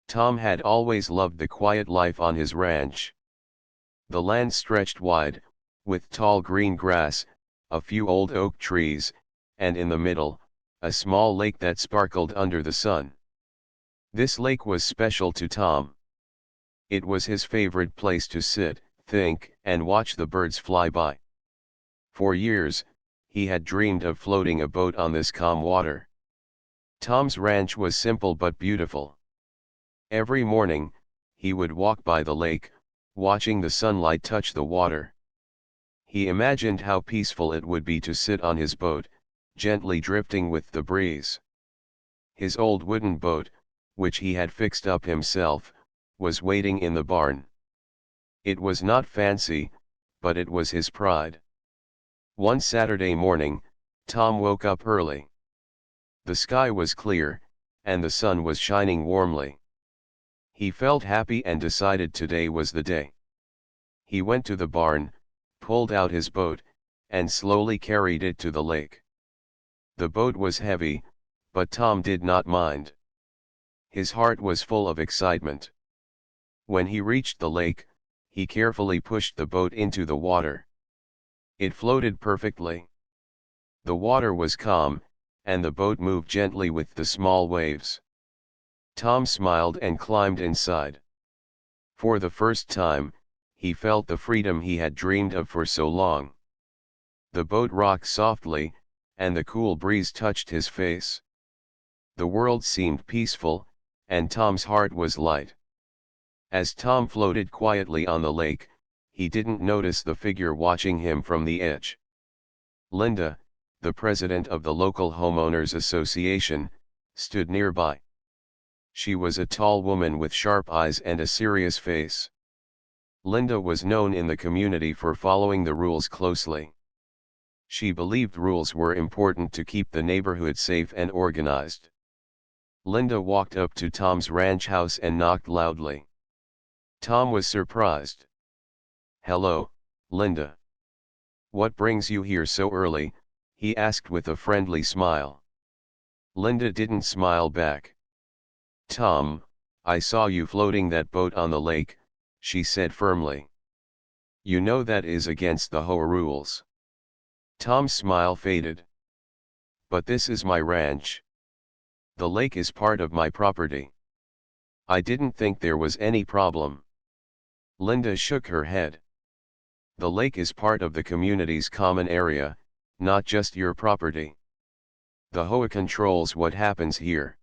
Tom had always loved the quiet life on his ranch. The land stretched wide, with tall green grass, a few old oak trees, and in the middle, a small lake that sparkled under the sun. This lake was special to Tom. It was his favorite place to sit, think, and watch the birds fly by. For years, he had dreamed of floating a boat on this calm water. Tom's ranch was simple but beautiful. Every morning, he would walk by the lake, watching the sunlight touch the water. He imagined how peaceful it would be to sit on his boat, gently drifting with the breeze. His old wooden boat, which he had fixed up himself, was waiting in the barn. It was not fancy, but it was his pride. One Saturday morning, Tom woke up early. The sky was clear, and the sun was shining warmly. He felt happy and decided today was the day. He went to the barn, pulled out his boat, and slowly carried it to the lake. The boat was heavy, but Tom did not mind. His heart was full of excitement. When he reached the lake, he carefully pushed the boat into the water. It floated perfectly. The water was calm, and the boat moved gently with the small waves. Tom smiled and climbed inside. For the first time, he felt the freedom he had dreamed of for so long. The boat rocked softly, and the cool breeze touched his face. The world seemed peaceful, and Tom's heart was light. As Tom floated quietly on the lake, he didn't notice the figure watching him from the edge. Linda, the president of the local homeowners association, stood nearby. She was a tall woman with sharp eyes and a serious face. Linda was known in the community for following the rules closely. She believed rules were important to keep the neighborhood safe and organized. Linda walked up to Tom's ranch house and knocked loudly. Tom was surprised. "Hello, Linda. What brings you here so early?" he asked with a friendly smile. Linda didn't smile back. "Tom, I saw you floating that boat on the lake," she said firmly. "You know that is against the HOA rules." Tom's smile faded. "But this is my ranch. The lake is part of my property. I didn't think there was any problem." Linda shook her head. "The lake is part of the community's common area, not just your property. The HOA controls what happens here.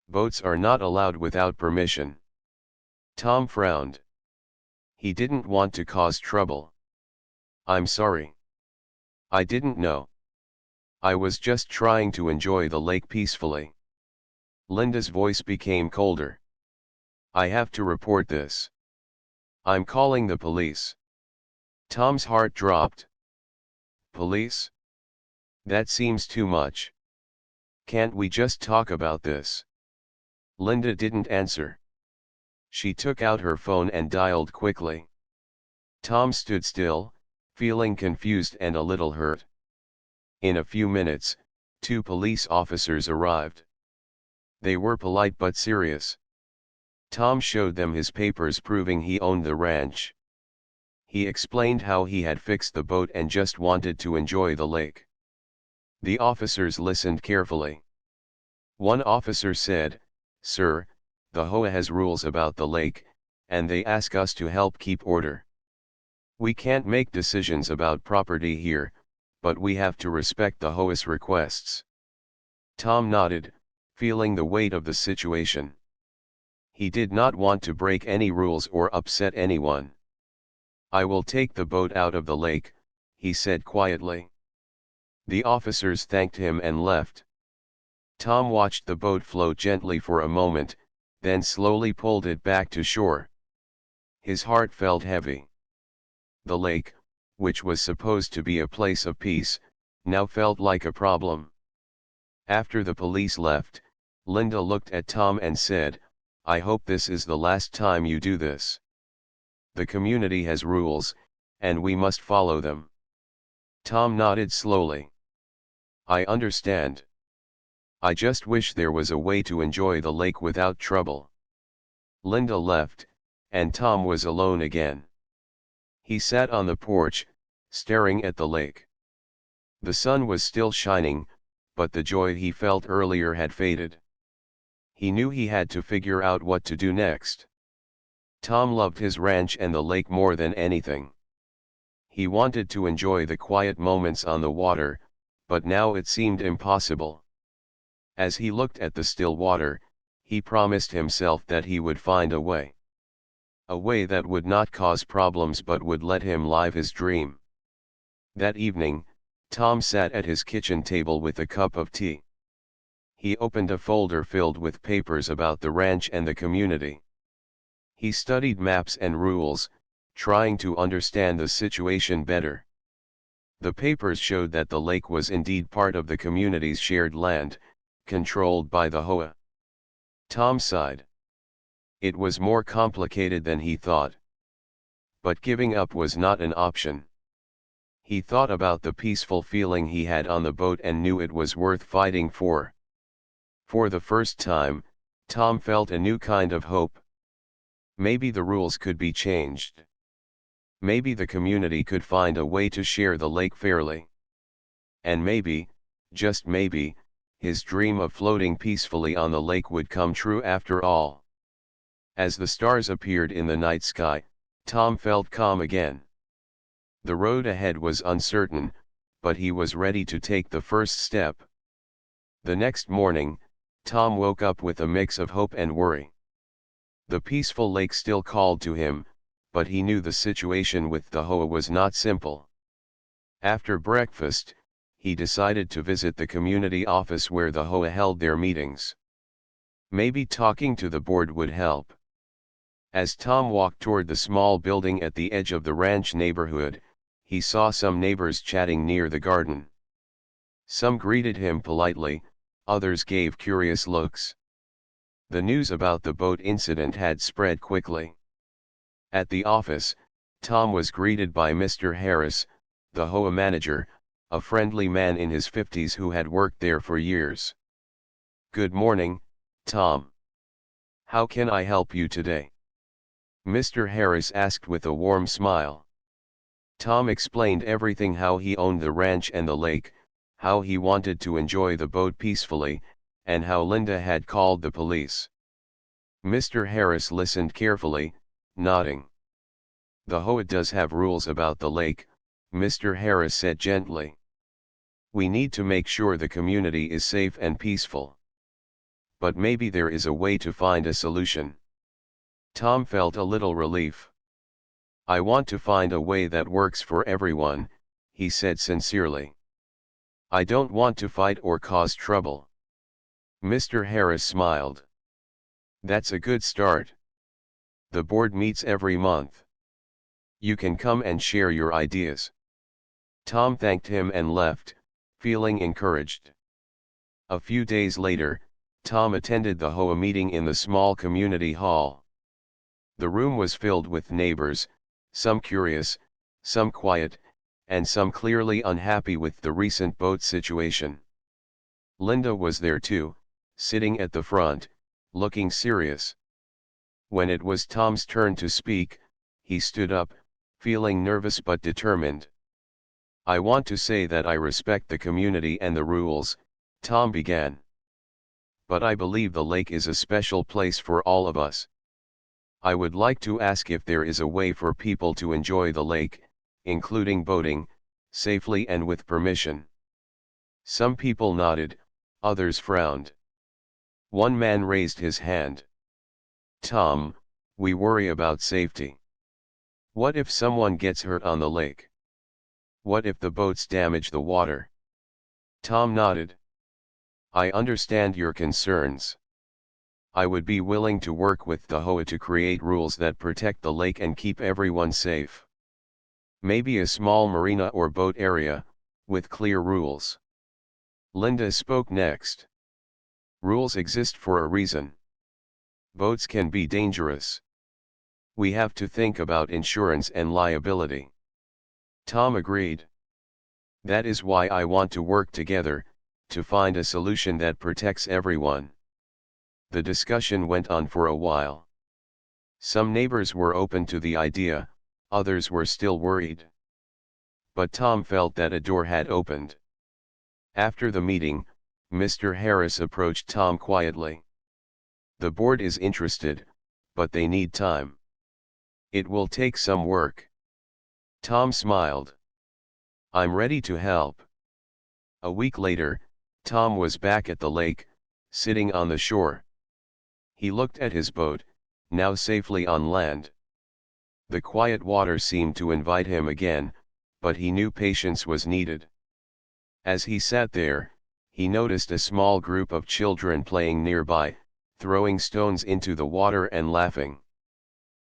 Boats are not allowed without permission." Tom frowned. He didn't want to cause trouble. "I'm sorry. I didn't know. I was just trying to enjoy the lake peacefully." Linda's voice became colder. "I have to report this. I'm calling the police." Tom's heart dropped. "Police? That seems too much. Can't we just talk about this?" Linda didn't answer. She took out her phone and dialed quickly. Tom stood still, feeling confused and a little hurt. In a few minutes, 2 police officers arrived. They were polite but serious. Tom showed them his papers proving he owned the ranch. He explained how he had fixed the boat and just wanted to enjoy the lake. The officers listened carefully. One officer said, "Sir, the HOA has rules about the lake, and they ask us to help keep order. We can't make decisions about property here, but we have to respect the HOA's requests." Tom nodded, feeling the weight of the situation. He did not want to break any rules or upset anyone. "I will take the boat out of the lake," he said quietly. The officers thanked him and left. Tom watched the boat float gently for a moment, then slowly pulled it back to shore. His heart felt heavy. The lake, which was supposed to be a place of peace, now felt like a problem. After the police left, Linda looked at Tom and said, "I hope this is the last time you do this. The community has rules, and we must follow them." Tom nodded slowly. "I understand. I just wish there was a way to enjoy the lake without trouble." Linda left, and Tom was alone again. He sat on the porch, staring at the lake. The sun was still shining, but the joy he felt earlier had faded. He knew he had to figure out what to do next. Tom loved his ranch and the lake more than anything. He wanted to enjoy the quiet moments on the water, but now it seemed impossible. As he looked at the still water, he promised himself that he would find a way. A way that would not cause problems but would let him live his dream. That evening, Tom sat at his kitchen table with a cup of tea. He opened a folder filled with papers about the ranch and the community. He studied maps and rules, trying to understand the situation better. The papers showed that the lake was indeed part of the community's shared land, controlled by the HOA. Tom sighed. It was more complicated than he thought. But giving up was not an option. He thought about the peaceful feeling he had on the boat and knew it was worth fighting for. For the first time, Tom felt a new kind of hope. Maybe the rules could be changed. Maybe the community could find a way to share the lake fairly. And maybe, just maybe, his dream of floating peacefully on the lake would come true after all. As the stars appeared in the night sky, Tom felt calm again. The road ahead was uncertain, but he was ready to take the first step. The next morning, Tom woke up with a mix of hope and worry. The peaceful lake still called to him, but he knew the situation with the HOA was not simple. After breakfast, he decided to visit the community office where the HOA held their meetings. Maybe talking to the board would help. As Tom walked toward the small building at the edge of the ranch neighborhood, he saw some neighbors chatting near the garden. Some greeted him politely, others gave curious looks. The news about the boat incident had spread quickly. At the office, Tom was greeted by Mr. Harris, the HOA manager, a friendly man in his 50s who had worked there for years. "Good morning, Tom. How can I help you today?" Mr. Harris asked with a warm smile. Tom explained everything: how he owned the ranch and the lake, how he wanted to enjoy the boat peacefully, and how Linda had called the police. Mr. Harris listened carefully, nodding. "The HOA does have rules about the lake," Mr. Harris said gently. "We need to make sure the community is safe and peaceful. But maybe there is a way to find a solution." Tom felt a little relief. "I want to find a way that works for everyone," he said sincerely. "I don't want to fight or cause trouble." Mr. Harris smiled. "That's a good start. The board meets every month. You can come and share your ideas." Tom thanked him and left, feeling encouraged. A few days later, Tom attended the HOA meeting in the small community hall. The room was filled with neighbors, some curious, some quiet, and some clearly unhappy with the recent boat situation. Linda was there too, sitting at the front, looking serious. When it was Tom's turn to speak, he stood up, feeling nervous but determined. "I want to say that I respect the community and the rules," Tom began. "But I believe the lake is a special place for all of us. I would like to ask if there is a way for people to enjoy the lake, including boating, safely and with permission." Some people nodded, others frowned. One man raised his hand. "Tom, we worry about safety. What if someone gets hurt on the lake? What if the boats damage the water?" Tom nodded. "I understand your concerns. I would be willing to work with the HOA to create rules that protect the lake and keep everyone safe. Maybe a small marina or boat area, with clear rules." Linda spoke next. "Rules exist for a reason. Boats can be dangerous. We have to think about insurance and liability." Tom agreed. "That is why I want to work together, to find a solution that protects everyone." The discussion went on for a while. Some neighbors were open to the idea, others were still worried. But Tom felt that a door had opened. After the meeting, Mr. Harris approached Tom quietly. "The board is interested, but they need time. It will take some work." Tom smiled. "I'm ready to help." A week later, Tom was back at the lake, sitting on the shore. He looked at his boat, now safely on land. The quiet water seemed to invite him again, but he knew patience was needed. As he sat there, he noticed a small group of children playing nearby, throwing stones into the water and laughing.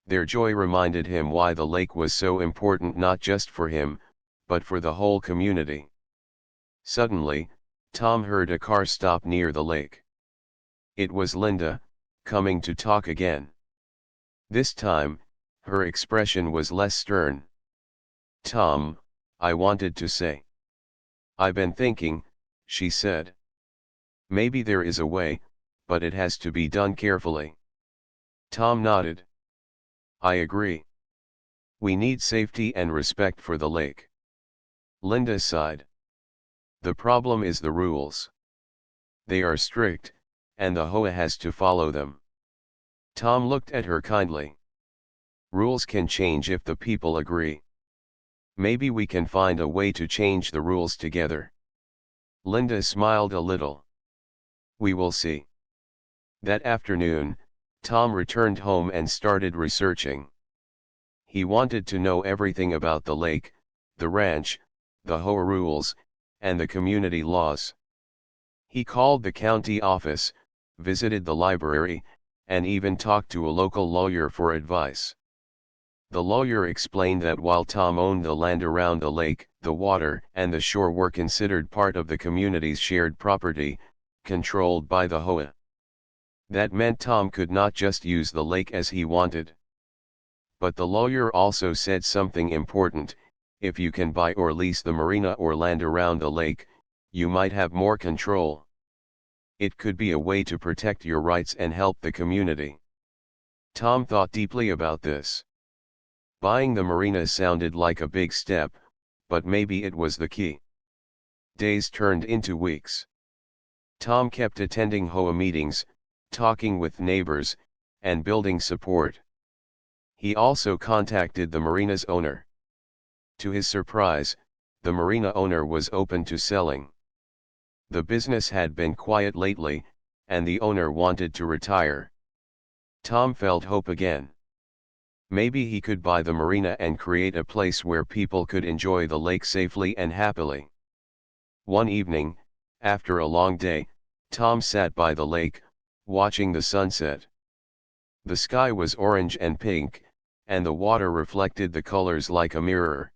Their joy reminded him why the lake was so important, not just for him, but for the whole community. Suddenly, Tom heard a car stop near the lake. It was Linda, coming to talk again. This time, her expression was less stern. "Tom, I wanted to say. I've been thinking," she said. "Maybe there is a way, but it has to be done carefully." Tom nodded. "I agree. We need safety and respect for the lake." Linda sighed. "The problem is the rules. They are strict, and the HOA has to follow them." Tom looked at her kindly. "Rules can change if the people agree. Maybe we can find a way to change the rules together." Linda smiled a little. "We will see." That afternoon, Tom returned home and started researching. He wanted to know everything about the lake, the ranch, the HOA rules, and the community laws. He called the county office, visited the library, and even talked to a local lawyer for advice. The lawyer explained that while Tom owned the land around the lake, the water and the shore were considered part of the community's shared property, controlled by the HOA. That meant Tom could not just use the lake as he wanted. But the lawyer also said something important: if you can buy or lease the marina or land around the lake, you might have more control. It could be a way to protect your rights and help the community. Tom thought deeply about this. Buying the marina sounded like a big step, but maybe it was the key. Days turned into weeks. Tom kept attending HOA meetings, talking with neighbors, and building support. He also contacted the marina's owner. To his surprise, the marina owner was open to selling. The business had been quiet lately, and the owner wanted to retire. Tom felt hope again. Maybe he could buy the marina and create a place where people could enjoy the lake safely and happily. One evening, after a long day, Tom sat by the lake, watching the sunset. The sky was orange and pink, and the water reflected the colors like a mirror.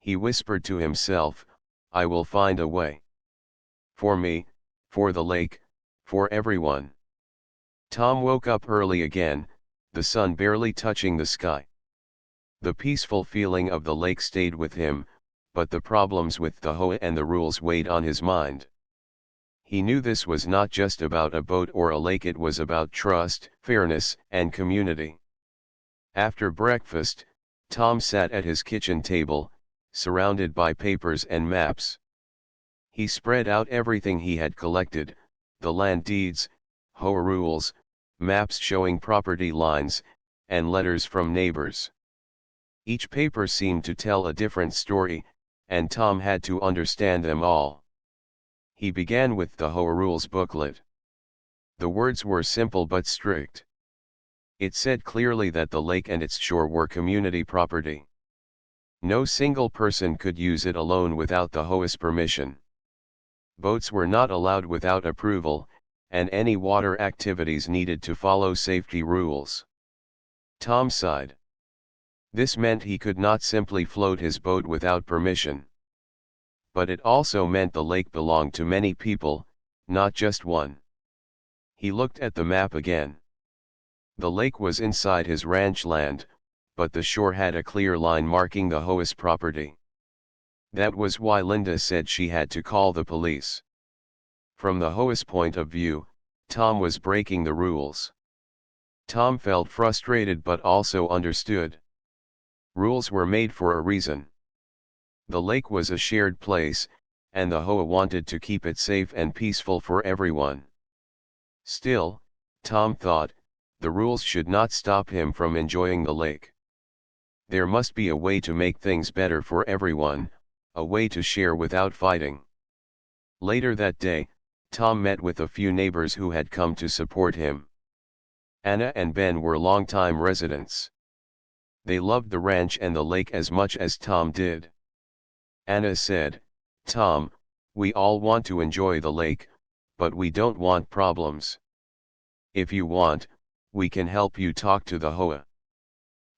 He whispered to himself, "I will find a way. For me, for the lake, for everyone." Tom woke up early again, the sun barely touching the sky. The peaceful feeling of the lake stayed with him, but the problems with the HOA and the rules weighed on his mind. He knew this was not just about a boat or a lake, it was about trust, fairness, and community. After breakfast, Tom sat at his kitchen table, surrounded by papers and maps. He spread out everything he had collected: the land deeds, HOA rules, maps showing property lines, and letters from neighbors. Each paper seemed to tell a different story, and Tom had to understand them all. He began with the HOA rules booklet. The words were simple but strict. It said clearly that the lake and its shore were community property. No single person could use it alone without the HOA's permission. Boats were not allowed without approval, and any water activities needed to follow safety rules. Tom sighed. This meant he could not simply float his boat without permission. But it also meant the lake belonged to many people, not just one. He looked at the map again. The lake was inside his ranch land, but the shore had a clear line marking the HOA's property. That was why Linda said she had to call the police. From the HOA's point of view, Tom was breaking the rules. Tom felt frustrated but also understood. Rules were made for a reason. The lake was a shared place, and the HOA wanted to keep it safe and peaceful for everyone. Still, Tom thought, the rules should not stop him from enjoying the lake. There must be a way to make things better for everyone, a way to share without fighting. Later that day, Tom met with a few neighbors who had come to support him. Anna and Ben were longtime residents. They loved the ranch and the lake as much as Tom did. Anna said, "Tom, we all want to enjoy the lake, but we don't want problems. If you want, we can help you talk to the HOA.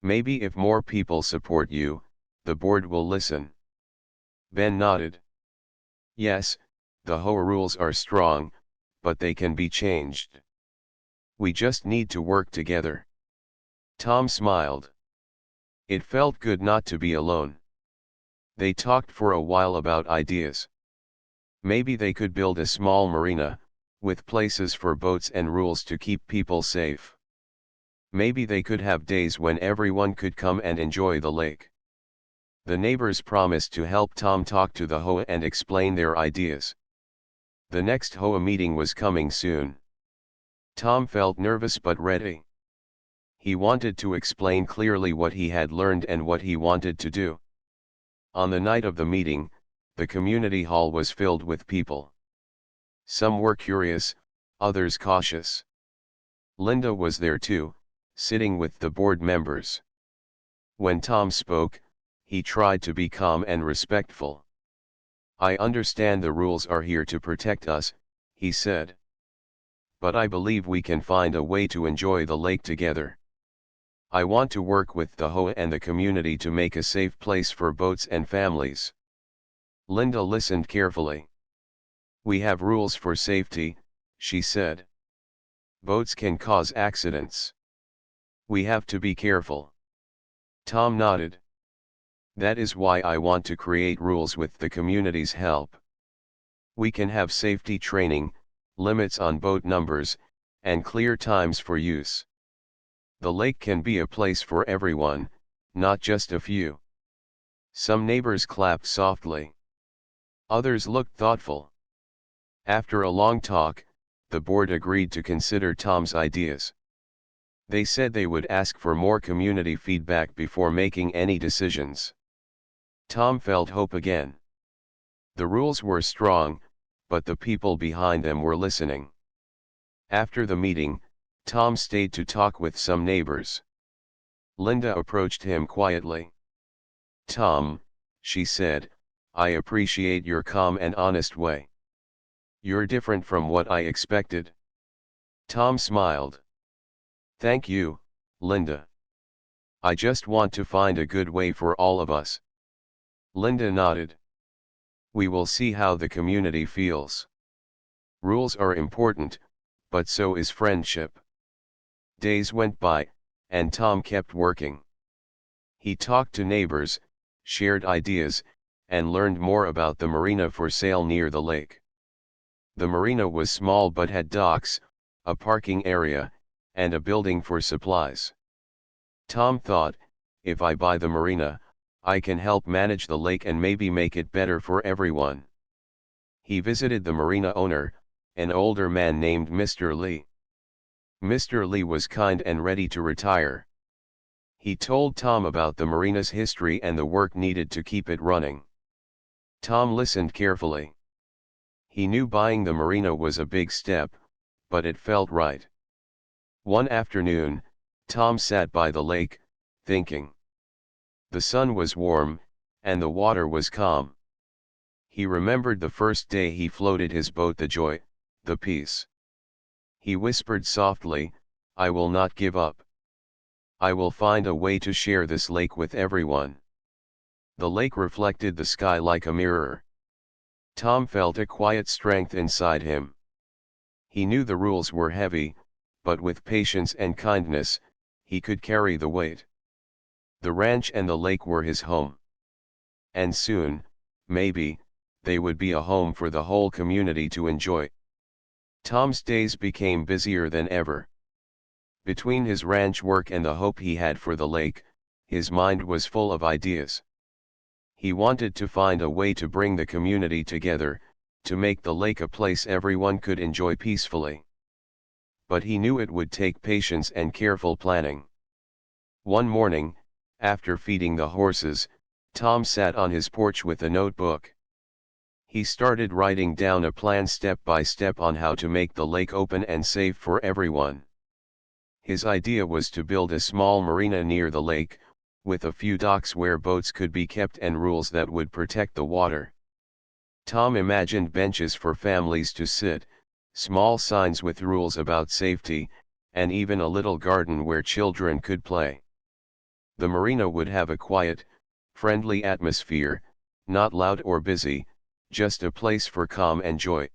Maybe if more people support you, the board will listen." Ben nodded. "Yes, the HOA rules are strong, but they can be changed. We just need to work together." Tom smiled. It felt good not to be alone. They talked for a while about ideas. Maybe they could build a small marina, with places for boats and rules to keep people safe. Maybe they could have days when everyone could come and enjoy the lake. The neighbors promised to help Tom talk to the HOA and explain their ideas. The next HOA meeting was coming soon. Tom felt nervous but ready. He wanted to explain clearly what he had learned and what he wanted to do. On the night of the meeting, the community hall was filled with people. Some were curious, others cautious. Linda was there too, sitting with the board members. When Tom spoke, he tried to be calm and respectful. "I understand the rules are here to protect us," he said. "But I believe we can find a way to enjoy the lake together. I want to work with the HOA and the community to make a safe place for boats and families." Linda listened carefully. "We have rules for safety," she said. "Boats can cause accidents. We have to be careful." Tom nodded. "That is why I want to create rules with the community's help. We can have safety training, limits on boat numbers, and clear times for use. The lake can be a place for everyone, not just a few." Some neighbors clapped softly. Others looked thoughtful. After a long talk, the board agreed to consider Tom's ideas. They said they would ask for more community feedback before making any decisions. Tom felt hope again. The rules were strong, but the people behind them were listening. After the meeting, Tom stayed to talk with some neighbors. Linda approached him quietly. "Tom," she said, "I appreciate your calm and honest way. You're different from what I expected." Tom smiled. "Thank you, Linda. I just want to find a good way for all of us." Linda nodded. "We will see how the community feels. Rules are important, but so is friendship." Days went by, and Tom kept working. He talked to neighbors, shared ideas, and learned more about the marina for sale near the lake. The marina was small but had docks, a parking area, and a building for supplies. Tom thought, if I buy the marina, I can help manage the lake and maybe make it better for everyone. He visited the marina owner, an older man named Mr. Lee. Mr. Lee was kind and ready to retire. He told Tom about the marina's history and the work needed to keep it running. Tom listened carefully. He knew buying the marina was a big step, but it felt right. One afternoon, Tom sat by the lake, thinking. The sun was warm, and the water was calm. He remembered the first day he floated his boat, the joy, the peace. He whispered softly, "I will not give up. I will find a way to share this lake with everyone." The lake reflected the sky like a mirror. Tom felt a quiet strength inside him. He knew the rules were heavy, but with patience and kindness, he could carry the weight. The ranch and the lake were his home. And soon, maybe, they would be a home for the whole community to enjoy. Tom's days became busier than ever. Between his ranch work and the hope he had for the lake, his mind was full of ideas. He wanted to find a way to bring the community together, to make the lake a place everyone could enjoy peacefully. But he knew it would take patience and careful planning. One morning, after feeding the horses, Tom sat on his porch with a notebook. He started writing down a plan step by step on how to make the lake open and safe for everyone. His idea was to build a small marina near the lake, with a few docks where boats could be kept and rules that would protect the water. Tom imagined benches for families to sit, small signs with rules about safety, and even a little garden where children could play. The marina would have a quiet, friendly atmosphere, not loud or busy, just a place for calm and joy.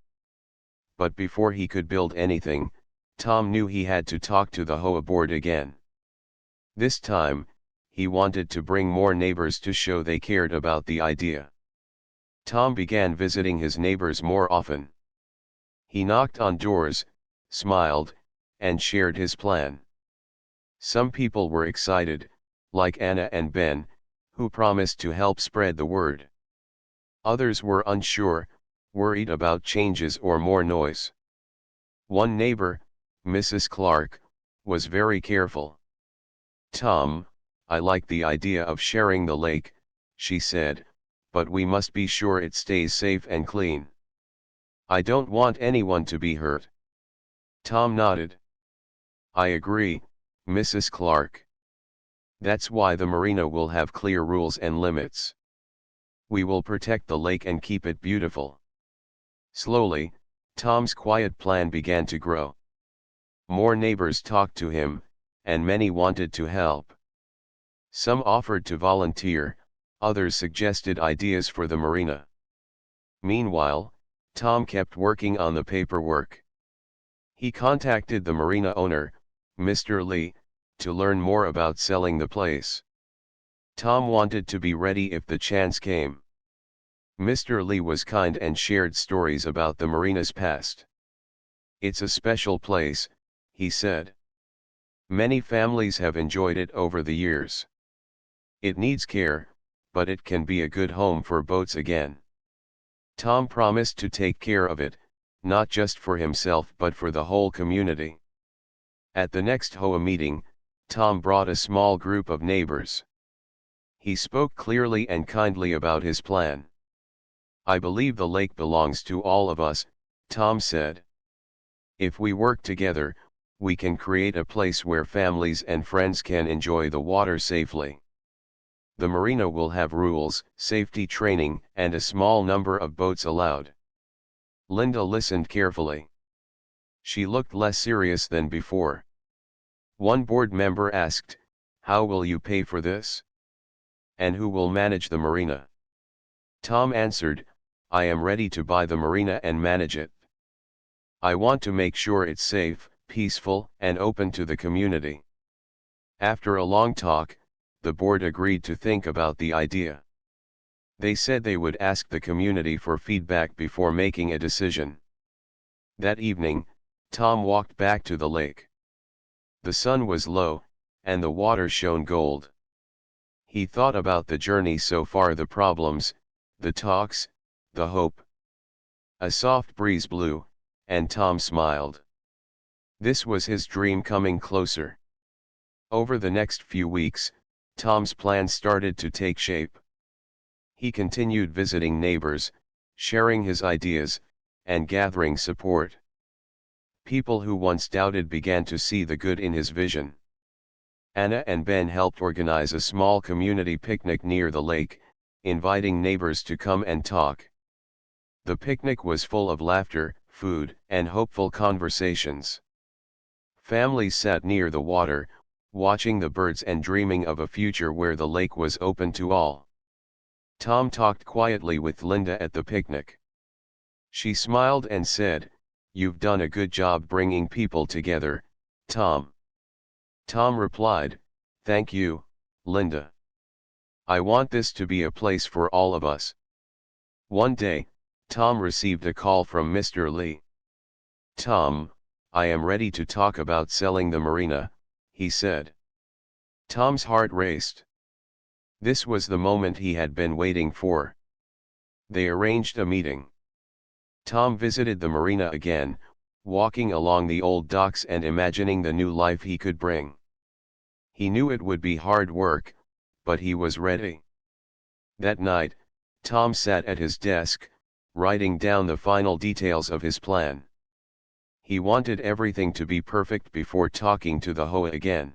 But before he could build anything, Tom knew he had to talk to the HOA board again. This time, he wanted to bring more neighbors to show they cared about the idea. Tom began visiting his neighbors more often. He knocked on doors, smiled, and shared his plan. Some people were excited, like Anna and Ben, who promised to help spread the word. Others were unsure, worried about changes or more noise. One neighbor, Mrs. Clark, was very careful. "Tom, I like the idea of sharing the lake," she said, "but we must be sure it stays safe and clean. I don't want anyone to be hurt." Tom nodded. "I agree, Mrs. Clark. That's why the marina will have clear rules and limits. We will protect the lake and keep it beautiful." Slowly, Tom's quiet plan began to grow. More neighbors talked to him, and many wanted to help. Some offered to volunteer, others suggested ideas for the marina. Meanwhile, Tom kept working on the paperwork. He contacted the marina owner, Mr. Lee, to learn more about selling the place. Tom wanted to be ready if the chance came. Mr. Lee was kind and shared stories about the marina's past. "It's a special place," he said. "Many families have enjoyed it over the years. It needs care, but it can be a good home for boats again." Tom promised to take care of it, not just for himself but for the whole community. At the next HOA meeting, Tom brought a small group of neighbors. He spoke clearly and kindly about his plan. "I believe the lake belongs to all of us," Tom said. "If we work together, we can create a place where families and friends can enjoy the water safely. The marina will have rules, safety training, and a small number of boats allowed." Linda listened carefully. She looked less serious than before. One board member asked, "How will you pay for this? And who will manage the marina?" Tom answered, "I am ready to buy the marina and manage it. I want to make sure it's safe, peaceful, and open to the community." After a long talk, the board agreed to think about the idea. They said they would ask the community for feedback before making a decision. That evening, Tom walked back to the lake. The sun was low, and the water shone gold. He thought about the journey so far, the problems, the talks, the hope. A soft breeze blew, and Tom smiled. This was his dream coming closer. Over the next few weeks, Tom's plan started to take shape. He continued visiting neighbors, sharing his ideas, and gathering support. People who once doubted began to see the good in his vision. Anna and Ben helped organize a small community picnic near the lake, inviting neighbors to come and talk. The picnic was full of laughter, food, and hopeful conversations. Families sat near the water, watching the birds and dreaming of a future where the lake was open to all. Tom talked quietly with Linda at the picnic. She smiled and said, "You've done a good job bringing people together, Tom." Tom replied, "Thank you, Linda. I want this to be a place for all of us." One day, Tom received a call from Mr. Lee. "Tom, I am ready to talk about selling the marina, he said. Tom's heart raced. This was the moment he had been waiting for. They arranged a meeting. Tom visited the marina again, walking along the old docks and imagining the new life he could bring. He knew it would be hard work, but he was ready. That night, Tom sat at his desk, writing down the final details of his plan. He wanted everything to be perfect before talking to the HOA again.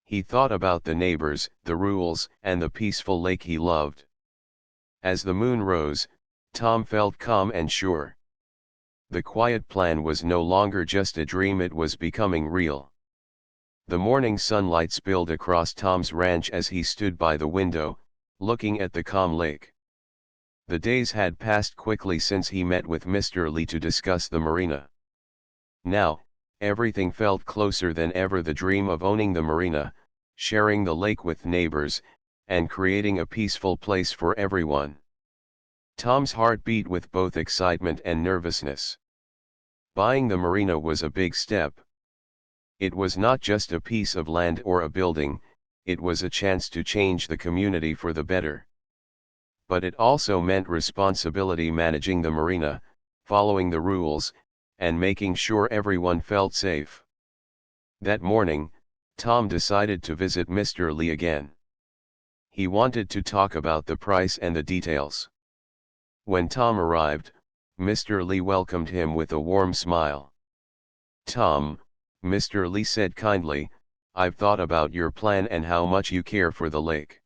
He thought about the neighbors, the rules, and the peaceful lake he loved. As the moon rose, Tom felt calm and sure. The quiet plan was no longer just a dream, it was becoming real. The morning sunlight spilled across Tom's ranch as he stood by the window, looking at the calm lake. The days had passed quickly since he met with Mr. Lee to discuss the marina. Now, everything felt closer than ever: the dream of owning the marina, sharing the lake with neighbors, and creating a peaceful place for everyone. Tom's heart beat with both excitement and nervousness. Buying the marina was a big step. It was not just a piece of land or a building, it was a chance to change the community for the better. But it also meant responsibility: managing the marina, following the rules, and making sure everyone felt safe. That morning, Tom decided to visit Mr. Lee again. He wanted to talk about the price and the details. When Tom arrived, Mr. Lee welcomed him with a warm smile. "Tom," Mr. Lee said kindly, "I've thought about your plan and how much you care for the lake.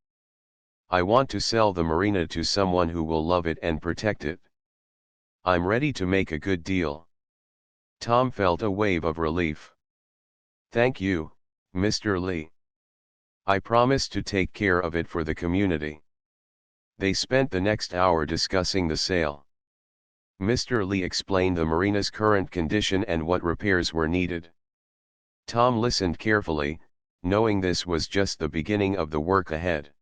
I want to sell the marina to someone who will love it and protect it. I'm ready to make a good deal." Tom felt a wave of relief. "Thank you, Mr. Lee. I promise to take care of it for the community." They spent the next hour discussing the sale. Mr. Lee explained the marina's current condition and what repairs were needed. Tom listened carefully, knowing this was just the beginning of the work ahead.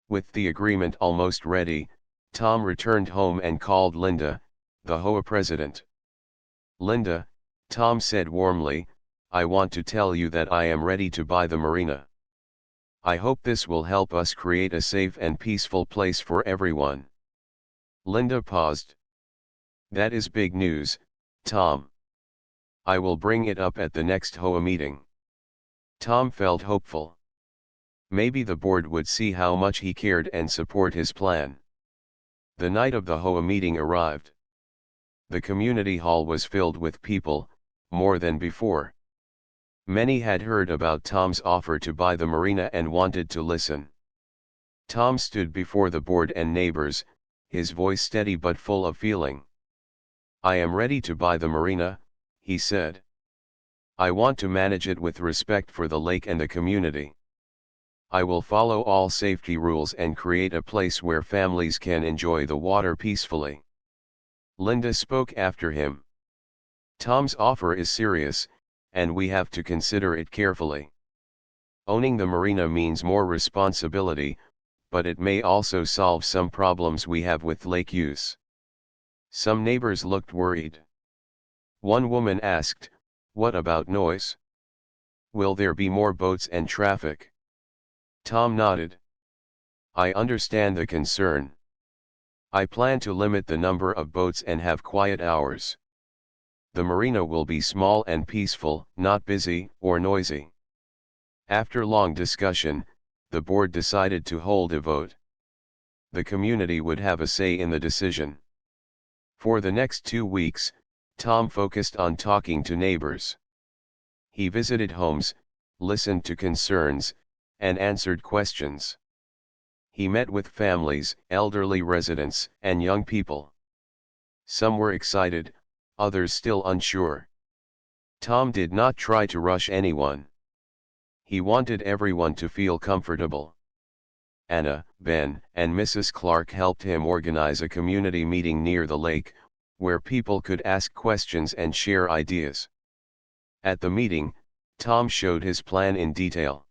With the agreement almost ready, Tom returned home and called Linda, the HOA president. "Linda," Tom said warmly, "I want to tell you that I am ready to buy the marina. I hope this will help us create a safe and peaceful place for everyone." Linda paused. "That is big news, Tom. I will bring it up at the next HOA meeting." Tom felt hopeful. Maybe the board would see how much he cared and support his plan. The night of the HOA meeting arrived. The community hall was filled with people, more than before. Many had heard about Tom's offer to buy the marina and wanted to listen. Tom stood before the board and neighbors, his voice steady but full of feeling. "I am ready to buy the marina," he said. "I want to manage it with respect for the lake and the community. I will follow all safety rules and create a place where families can enjoy the water peacefully." Linda spoke after him. "Tom's offer is serious, and we have to consider it carefully. Owning the marina means more responsibility, but it may also solve some problems we have with lake use." Some neighbors looked worried. One woman asked, "What about noise? Will there be more boats and traffic?" Tom nodded. "I understand the concern. I plan to limit the number of boats and have quiet hours. The marina will be small and peaceful, not busy or noisy." After long discussion, the board decided to hold a vote. The community would have a say in the decision. For the next 2 weeks, Tom focused on talking to neighbors. He visited homes, listened to concerns, and answered questions. He met with families, elderly residents, and young people. Some were excited, others still unsure. Tom did not try to rush anyone. He wanted everyone to feel comfortable. Anna, Ben, and Mrs. Clark helped him organize a community meeting near the lake, where people could ask questions and share ideas. At the meeting, Tom showed his plan in detail.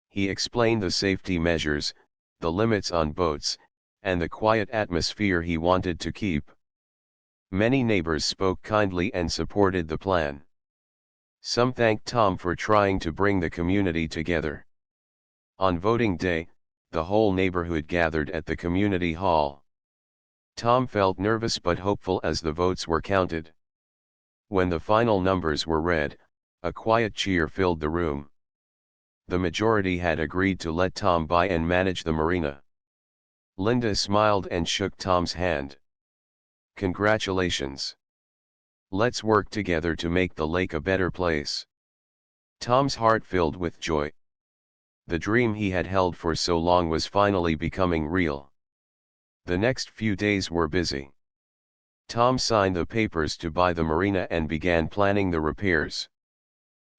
He explained the safety measures, the limits on boats, and the quiet atmosphere he wanted to keep. Many neighbors spoke kindly and supported the plan. Some thanked Tom for trying to bring the community together. On voting day, the whole neighborhood gathered at the community hall. Tom felt nervous but hopeful as the votes were counted. When the final numbers were read, a quiet cheer filled the room. The majority had agreed to let Tom buy and manage the marina. Linda smiled and shook Tom's hand. "Congratulations. Let's work together to make the lake a better place." Tom's heart filled with joy. The dream he had held for so long was finally becoming real. The next few days were busy. Tom signed the papers to buy the marina and began planning the repairs.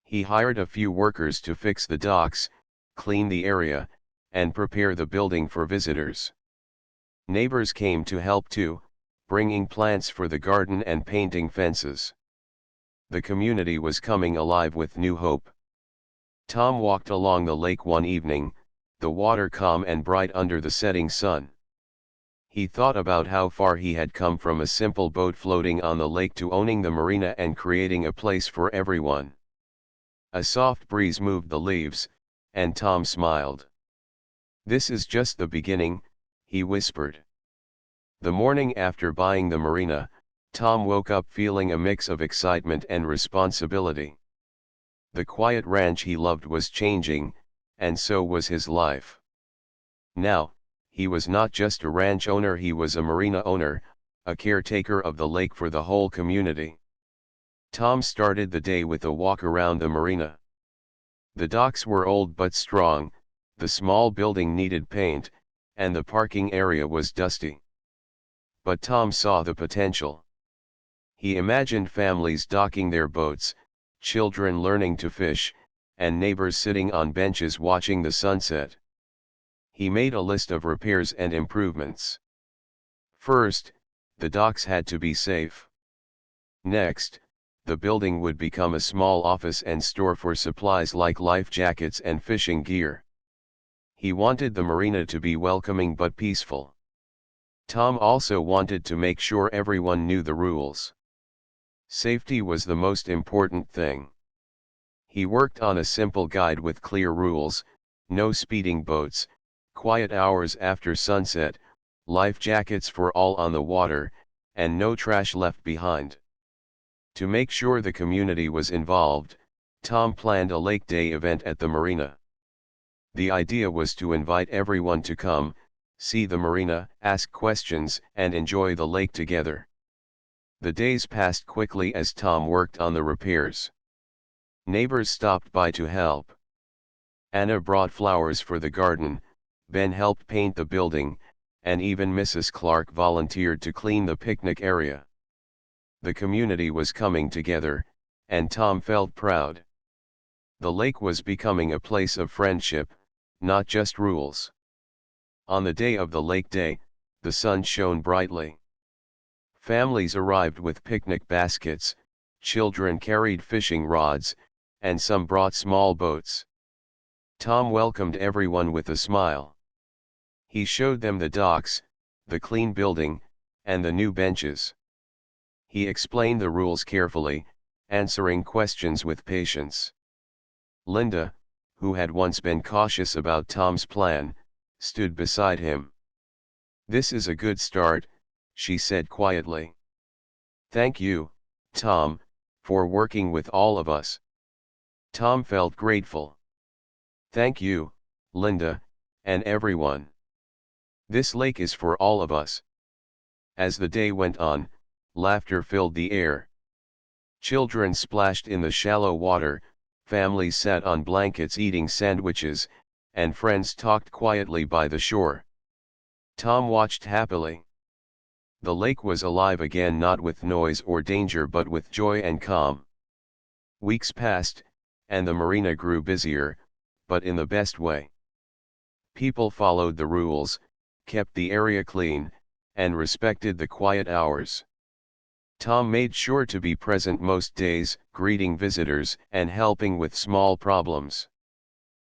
He hired a few workers to fix the docks, clean the area, and prepare the building for visitors. Neighbors came to help too, bringing plants for the garden and painting fences. The community was coming alive with new hope. Tom walked along the lake one evening, the water calm and bright under the setting sun. He thought about how far he had come from a simple boat floating on the lake to owning the marina and creating a place for everyone. A soft breeze moved the leaves, and Tom smiled. "This is just the beginning," he whispered. The morning after buying the marina, Tom woke up feeling a mix of excitement and responsibility. The quiet ranch he loved was changing, and so was his life. Now, he was not just a ranch owner, he was a marina owner, a caretaker of the lake for the whole community. Tom started the day with a walk around the marina. The docks were old but strong, the small building needed paint, and the parking area was dusty. But Tom saw the potential. He imagined families docking their boats, children learning to fish, and neighbors sitting on benches watching the sunset. He made a list of repairs and improvements. First, the docks had to be safe. Next, the building would become a small office and store for supplies like life jackets and fishing gear. He wanted the marina to be welcoming but peaceful. Tom also wanted to make sure everyone knew the rules. Safety was the most important thing. He worked on a simple guide with clear rules: no speeding boats, quiet hours after sunset, life jackets for all on the water, and no trash left behind. To make sure the community was involved, Tom planned a lake day event at the marina. The idea was to invite everyone to come, see the marina, ask questions, and enjoy the lake together. The days passed quickly as Tom worked on the repairs. Neighbors stopped by to help. Anna brought flowers for the garden, Ben helped paint the building, and even Mrs. Clark volunteered to clean the picnic area. The community was coming together, and Tom felt proud. The lake was becoming a place of friendship, not just rules. On the day of the lake day, the sun shone brightly. Families arrived with picnic baskets, children carried fishing rods, and some brought small boats. Tom welcomed everyone with a smile. He showed them the docks, the clean building, and the new benches. He explained the rules carefully, answering questions with patience. Linda, who had once been cautious about Tom's plan, stood beside him. "This is a good start," she said quietly. "Thank you, Tom, for working with all of us." Tom felt grateful. "Thank you, Linda, and everyone. This lake is for all of us." As the day went on, laughter filled the air. Children splashed in the shallow water, families sat on blankets eating sandwiches, and friends talked quietly by the shore. Tom watched happily. The lake was alive again, not with noise or danger but with joy and calm. Weeks passed, and the marina grew busier, but in the best way. People followed the rules, kept the area clean, and respected the quiet hours. Tom made sure to be present most days, greeting visitors and helping with small problems.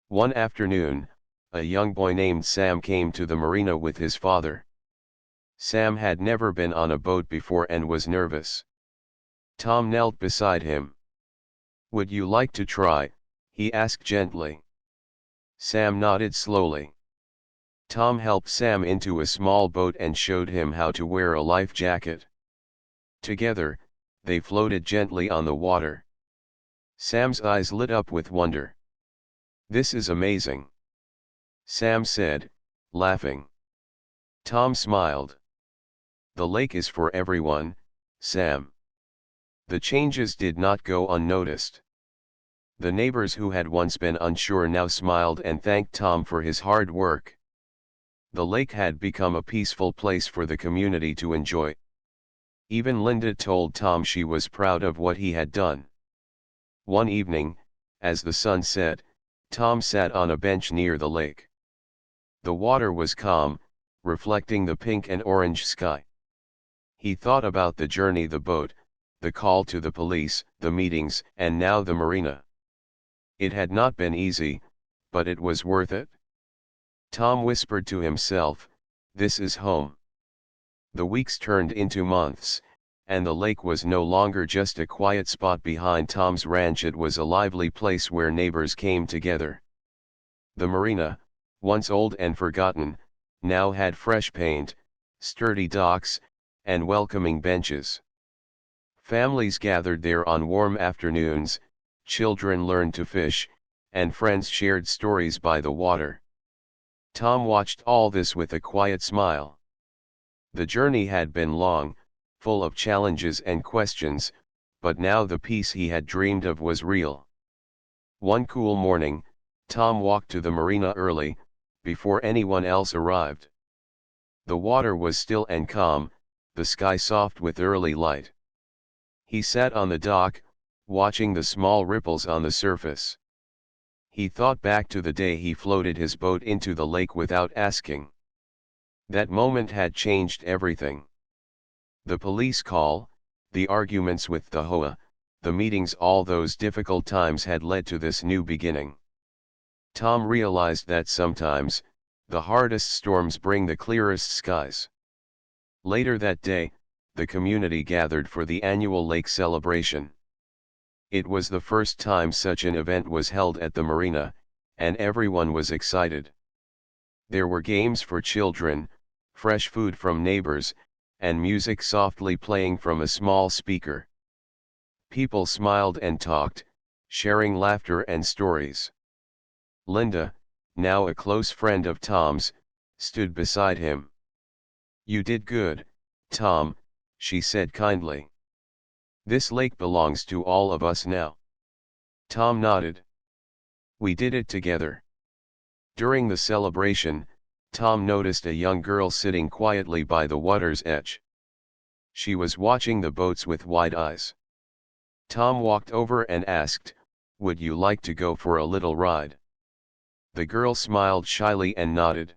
One afternoon, a young boy named Sam came to the marina with his father. Sam had never been on a boat before and was nervous. Tom knelt beside him. "Would you like to try?" he asked gently. Sam nodded slowly. Tom helped Sam into a small boat and showed him how to wear a life jacket. Together, they floated gently on the water. Sam's eyes lit up with wonder. "This is amazing," Sam said, laughing. Tom smiled. "The lake is for everyone, Sam." The changes did not go unnoticed. The neighbors who had once been unsure now smiled and thanked Tom for his hard work. The lake had become a peaceful place for the community to enjoy. Even Linda told Tom she was proud of what he had done. One evening, as the sun set, Tom sat on a bench near the lake. The water was calm, reflecting the pink and orange sky. He thought about the journey, the boat, the call to the police, the meetings, and now the marina. It had not been easy, but it was worth it. Tom whispered to himself, "This is home." The weeks turned into months, and the lake was no longer just a quiet spot behind Tom's ranch. It was a lively place where neighbors came together. The marina, once old and forgotten, now had fresh paint, sturdy docks, and welcoming benches. Families gathered there on warm afternoons, children learned to fish, and friends shared stories by the water. Tom watched all this with a quiet smile. The journey had been long, full of challenges and questions, but now the peace he had dreamed of was real. One cool morning, Tom walked to the marina early, before anyone else arrived. The water was still and calm, the sky soft with early light. He sat on the dock, watching the small ripples on the surface. He thought back to the day he floated his boat into the lake without asking. That moment had changed everything. The police call, the arguments with the HOA, the meetings, all those difficult times had led to this new beginning. Tom realized that sometimes, the hardest storms bring the clearest skies. Later that day, the community gathered for the annual lake celebration. It was the first time such an event was held at the marina, and everyone was excited. There were games for children, fresh food from neighbors, and music softly playing from a small speaker. People smiled and talked, sharing laughter and stories. Linda, now a close friend of Tom's, stood beside him. "You did good, Tom," she said kindly. "This lake belongs to all of us now." Tom nodded. "We did it together." During the celebration, Tom noticed a young girl sitting quietly by the water's edge. She was watching the boats with wide eyes. Tom walked over and asked, "Would you like to go for a little ride?" The girl smiled shyly and nodded.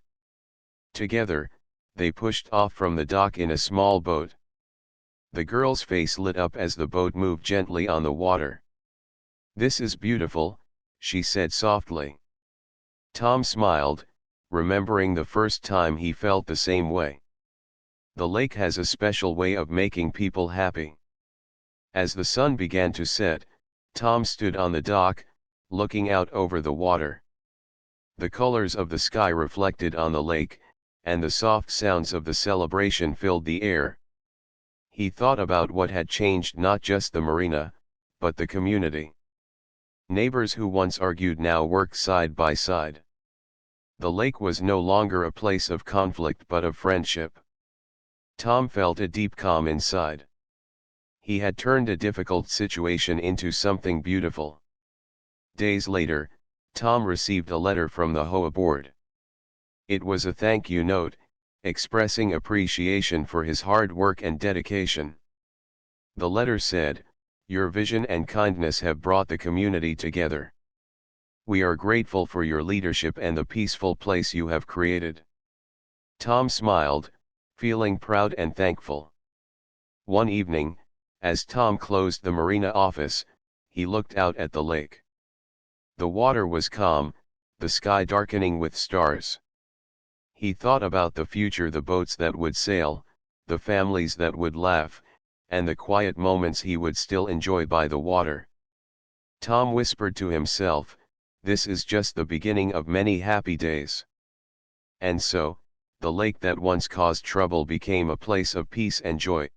Together, they pushed off from the dock in a small boat. The girl's face lit up as the boat moved gently on the water. "This is beautiful," she said softly. Tom smiled, remembering the first time he felt the same way. The lake has a special way of making people happy. As the sun began to set, Tom stood on the dock, looking out over the water. The colors of the sky reflected on the lake, and the soft sounds of the celebration filled the air. He thought about what had changed, not just the marina, but the community. Neighbors who once argued now worked side by side. The lake was no longer a place of conflict but of friendship. Tom felt a deep calm inside. He had turned a difficult situation into something beautiful. Days later, Tom received a letter from the HOA board. It was a thank you note, expressing appreciation for his hard work and dedication. The letter said, "Your vision and kindness have brought the community together. We are grateful for your leadership and the peaceful place you have created." Tom smiled, feeling proud and thankful. One evening, as Tom closed the marina office, he looked out at the lake. The water was calm, the sky darkening with stars. He thought about the future, the boats that would sail, the families that would laugh, and the quiet moments he would still enjoy by the water. Tom whispered to himself, "This is just the beginning of many happy days." And so, the lake that once caused trouble became a place of peace and joy.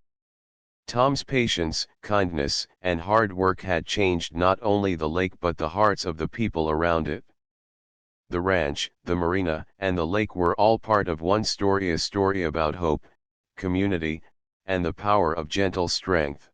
Tom's patience, kindness, and hard work had changed not only the lake but the hearts of the people around it. The ranch, the marina, and the lake were all part of one story, a story about hope, community, and the power of gentle strength.